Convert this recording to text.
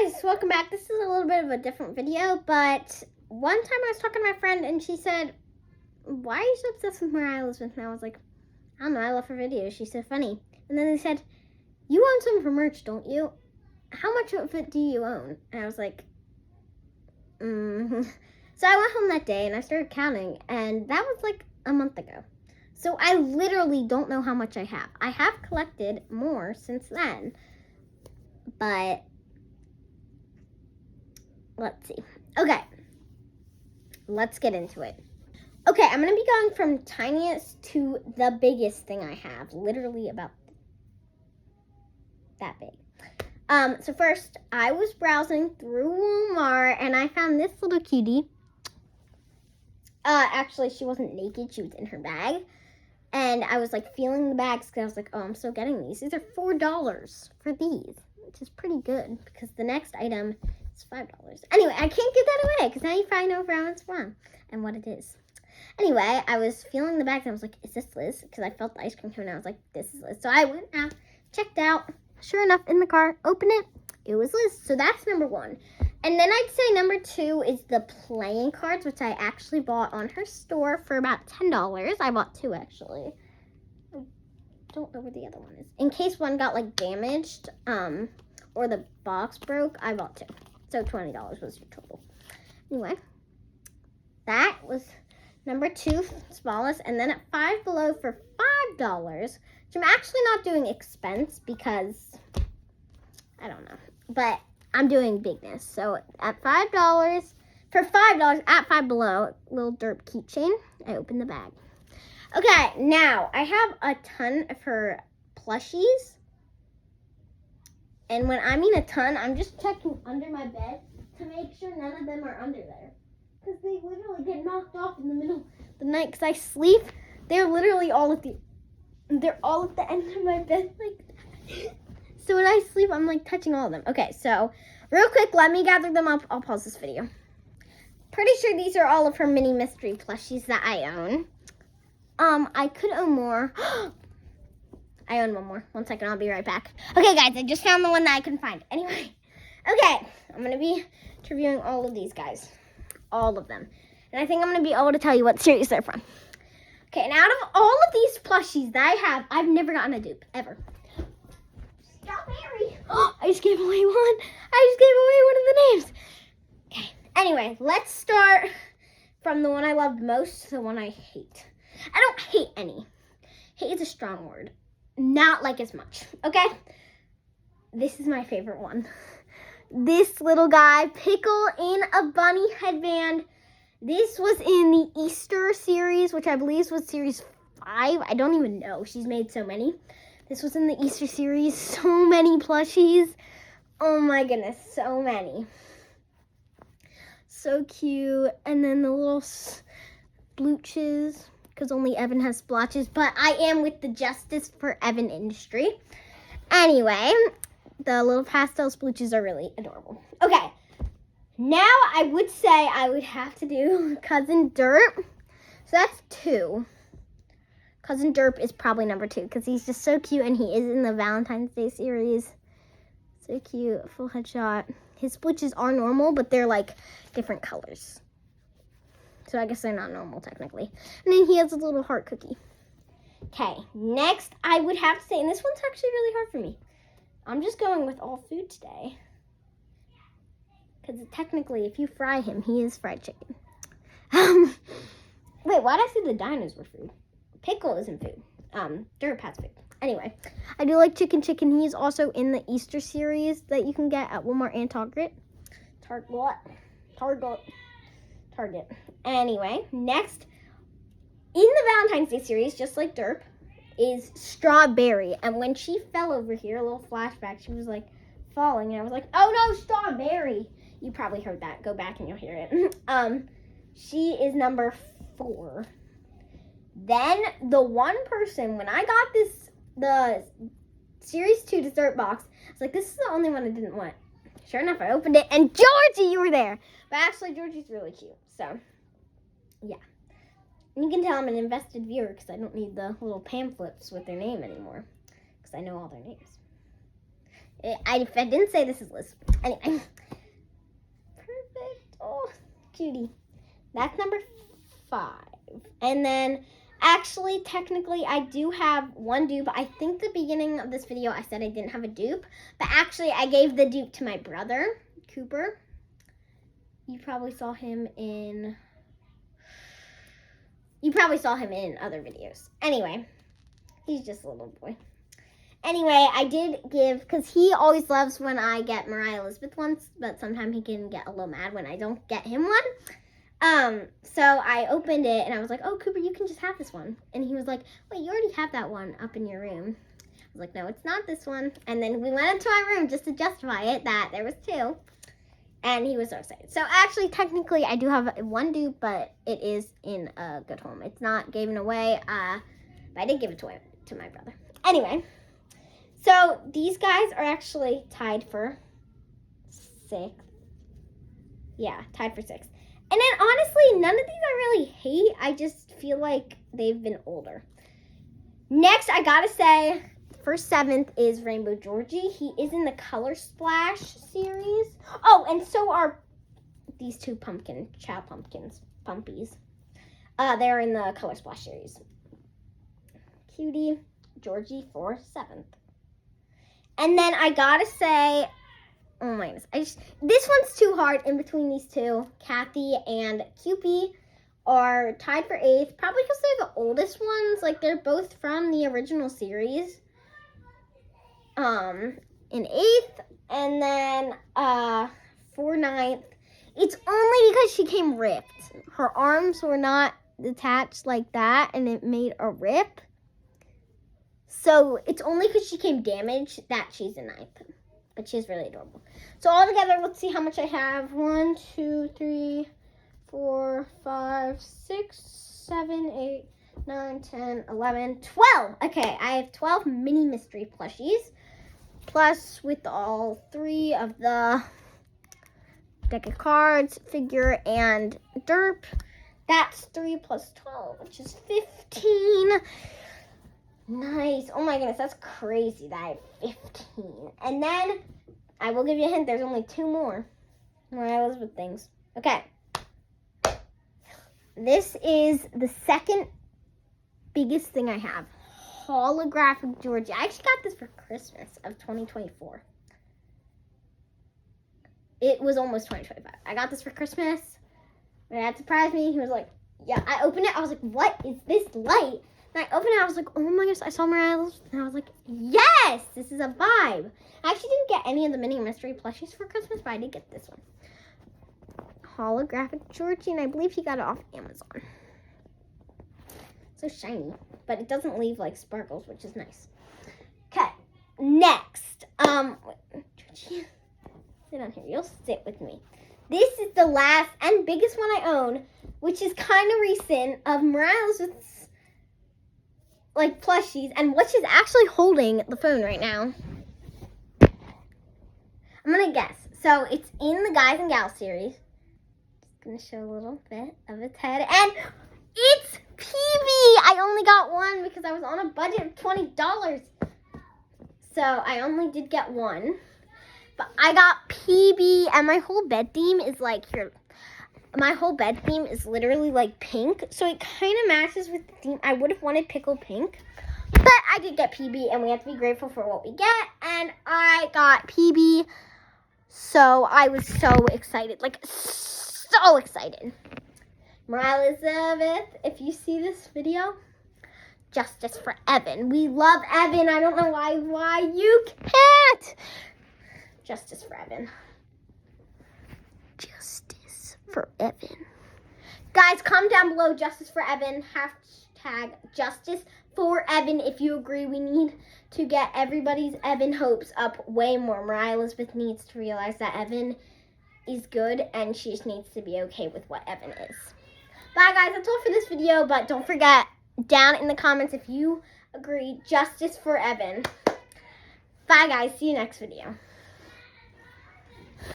guys, welcome back. This is a little bit of a different video, but one time I was talking to my friend and she said, why are you so obsessed with Moriah Elizabeth? And I was like, I don't know, I love her videos. She's so funny. And then they said, you own some of her merch, don't you? How much of it do you own? And I was like, So I went home that day and I started counting, and that was like a month ago. So I literally don't know how much I have. I have collected more since then, but let's see. Okay, let's get into it. Okay, I'm going to be going from tiniest to the biggest thing I have. Literally about that big. So first, I was browsing through Walmart and I found this little cutie. Actually, she wasn't naked. She was in her bag. And I was like feeling the bags because I was like, oh, I'm still getting these. These are $4 for these, which is pretty good because the next item is $5. Anyway, I can't give that away because now you probably know where it's from and what it is. Anyway, I was feeling the bags and I was like, is this Liz? Because I felt the ice cream cone and I was like, this is Liz. So I went out, checked out. Sure enough, in the car, open it, it was Liz. So that's number one. And then I'd say number two is the playing cards, which I actually bought on her store for about $10. I bought two, actually. I don't know where the other one is. In case one got, like, damaged or the box broke, I bought two. So $20 was your total. Anyway, that was number two, smallest. And then at Five Below for $5, which I'm actually not doing expense because, I don't know. But I'm doing bigness. So at $5, for $5 at Five Below, little derp keychain, I opened the bag. Okay, now I have a ton of her plushies. And when I mean a ton, I'm just checking under my bed to make sure none of them are under there. Because they literally get knocked off in the middle of the night because I sleep. They're literally all at the end of my bed like that. So when I sleep, I'm like touching all of them. Okay, so real quick, let me gather them up. I'll pause this video. Pretty sure these are all of her mini mystery plushies that I own. I could own more. I own one more. 1 second, I'll be right back. Okay, guys, I just found the one that I couldn't find. Anyway, okay, I'm going to be reviewing all of these guys. All of them. And I think I'm going to be able to tell you what series they're from. Okay, and out of all of these plushies that I have, I've never gotten a dupe, ever. Strawberry. I just gave away one. I just gave away one of the names. Okay, anyway, let's start from the one I loved most to the one I hate. I don't hate any. Hate is a strong word. Not like as much, okay? This is my favorite one. This little guy, Pickle in a bunny headband. This was in the Easter series, which I believe was series 5. I don't even know. She's made so many. This was in the Easter series. So many plushies. Oh my goodness, so many. So cute. And then the little splooches, because only Evan has splotches. But I am with the Justice for Evan industry. Anyway, the little pastel splooches are really adorable. Okay, now I would say I would have to do Cousin Derp. So that's 2. Cousin Derp is probably number 2 because he's just so cute and he is in the Valentine's Day series. So cute, full headshot. His splooches are normal, but they're like different colors. So I guess they're not normal technically. And then he has a little heart cookie. Okay, next I would have to say, and this one's actually really hard for me. I'm just going with all food today. Because technically, if you fry him, he is fried chicken. Wait, why did I say the dinos were food? Pickle isn't food. Derp has food. Anyway, I do like Chicken. He's also in the Easter series that you can get at Walmart and Target. Target. Anyway, next, in the Valentine's Day series, just like Derp, is Strawberry. And when she fell over here, a little flashback, she was like falling. And I was like, oh no, Strawberry. You probably heard that. Go back and you'll hear it. She is number 4. Then the one person, when I got the series 2 dessert box, I was like, this is the only one I didn't want. Sure enough, I opened it, and Georgie, you were there. But actually, Georgie's really cute. So, yeah. And you can tell I'm an invested viewer because I don't need the little pamphlets with their name anymore. Because I know all their names. I didn't say this is Liz. Anyway. Perfect. Oh, cutie. That's number 5. And then, actually, technically, I do have one dupe. I think the beginning of this video, I said I didn't have a dupe. But actually, I gave the dupe to my brother, Cooper. You probably saw him in other videos. Anyway, he's just a little boy. Anyway, I did give, because he always loves when I get Moriah Elizabeth ones, but sometimes he can get a little mad when I don't get him one. So I opened it, and I was like, oh, Cooper, you can just have this one. And he was like, wait, you already have that one up in your room. I was like, no, it's not this one. And then we went into my room just to justify it that there was 2. And he was so excited. So actually, technically, I do have one dupe, but it is in a good home. It's not given away, but I did give it to my brother. Anyway. So, these guys are actually tied for 6th. Yeah, tied for 6th. And then, honestly, none of these I really hate. I just feel like they've been older. Next, I gotta say, for 7th is Rainbow Georgie. He is in the Color Splash series. Oh, and so are these 2 pumpies. They're in the Color Splash series. Cutie Georgie for 7th. And then I gotta say, oh my goodness, this one's too hard in between these 2. Kathy and Cupie are tied for 8th, probably because they're the oldest ones. Like, they're both from the original series. In 8th, and then for 9th, it's only because she came ripped. Her arms were not detached like that, and it made a rip. So it's only because she came damaged that she's in 9th. But she's really adorable. So all together, let's see how much I have. 1, 2, 3, 4, 5, 6, 7, 8, 9, 10, 11, 12. Okay, I have 12 mini mystery plushies. Plus with all 3 of the deck of cards, figure, and derp. That's 3 plus 12, which is 15. Nice. Oh my goodness, that's crazy that I have 15. And then, I will give you a hint, there's only 2 more Moriah Elizabeth things. Okay. This is the 2nd biggest thing I have. Holographic Georgie. I actually got this for Christmas of 2024. It was almost 2025. I got this for Christmas. My dad surprised me. He was like, yeah. I opened it. I was like, what is this light? And I opened it, I was like, oh my gosh, I saw Moriah Elizabeth, and I was like, yes, this is a vibe. I actually didn't get any of the mini mystery plushies for Christmas, but I did get this one. Holographic Georgie, and I believe he got it off Amazon. So shiny, but it doesn't leave like sparkles, which is nice. Okay, next, Georgie, sit on here, you'll sit with me. This is the last and biggest one I own, which is kind of recent, of Moriah Elizabeth's like plushies, and what she's actually holding the phone right now. I'm gonna guess. So it's in the Guys and Gals series. Just gonna show a little bit of its head, and it's PB. I only got one because I was on a budget of $20, so I only did get one. But I got PB, and my whole bed theme is like here. My whole bed theme is literally like pink, so it kind of matches with the theme. I would have wanted pickle pink, but I did get PB, and we have to be grateful for what we get, and I got PB, so I was so excited, like so excited. Moriah Elizabeth, if you see this video, justice for Evan. We love Evan. I don't know why you can't. Justice for Evan. Justice for Evan. Guys, comment down below, justice for Evan, hashtag justice for Evan if you agree. We need to get everybody's Evan hopes up way more. Moriah Elizabeth needs to realize that Evan is good, and she just needs to be okay with what Evan is. Bye guys, that's all for this video, but don't forget, down in the comments if you agree, justice for Evan. Bye guys, see you next video.